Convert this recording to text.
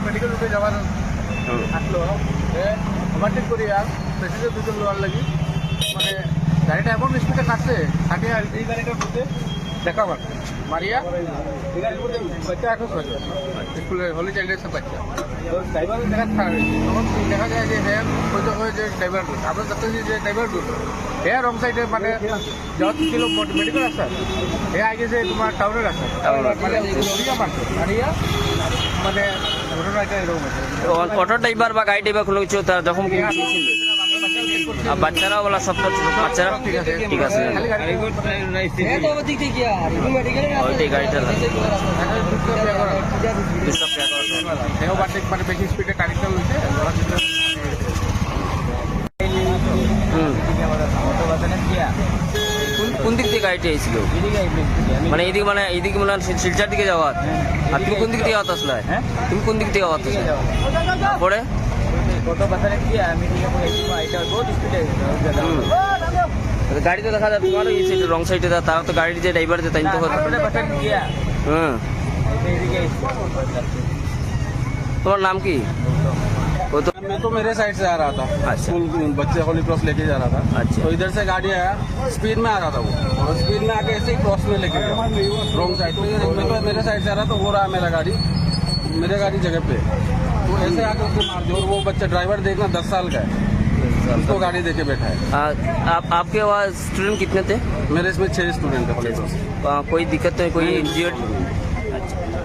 Medical রুটে যাওয়ার আসলো ওভারটেক করি আর প্যাসেঞ্জার দুজন লোয়ার লাগি মানে গাড়িটা এমন স্পিডে কাটছে কাটিয়ে আর এই গাড়িটার মধ্যে দেখা মারিয়া এই গাড়ির মধ্যে বাচ্চা এখন স্কুলে হলি চাইল্ডের সব বাচ্চা ড্রাইভার দেখা খারাপ হয়েছে তখন দেখা যায় যে হ্যাঁ হয়তো হয় যে ড্রাইভার আমরা দেখতেছি যে ড্রাইভার হ্যাঁ রং সাইডে মানে যত ছিল মেডিকেল রাস্তা হ্যাঁ আগে যে তোমার টাউনের রাস্তা মানে মারিয়া মানে ঘটনাটা এরকম আছে অটো ড্রাইভার বা গাড়ি ড্রাইভার কোনো কিছু তার যখন আর বাচ্চারাও বলা সব বাচ্চারা ঠিক আছে ওইটাই গাড়িটা মানে বেশি স্পিডে গাড়িটা হয়েছে কোন দিক থেকে গাড়িটা এসেছিল মানে এইদিকে মানে শিলচার দিকে যাওয়ার আর তুমি কোন দিক থেকে আওয়াত আসলে তুমি কোন দিক থেকে আওয়াত আসলে পরে গাড়ি তো দেখা যায় তোমারও এই সাইডে রং সাইডে তারা তো গাড়ির যে ড্রাইভার যে তাই তো তোমার নাম কি? मैं तो मेरे साइड से आ रहा था स्कूल बच्चे होली क्रॉस लेके जा रहा था अच्छा तो इधर से गाड़ी आया स्पीड में आ रहा था वो और स्पीड में आके ऐसे ही क्रॉस में लेके गया रॉन्ग साइड मैं तो मेरे साइड से आ रहा तो हो रहा है मेरा गाड़ी मेरे गाड़ी जगह पे तो ऐसे आके उसको मार दिया और वो बच्चा ड्राइवर देखना 10 साल का है उसको गाड़ी देके बैठा है। आपके वहाँ स्टूडेंट कितने थे? मेरे इसमें 6 स्टूडेंट थे। कोई दिक्कत है कोई इंजर्ड? अच्छा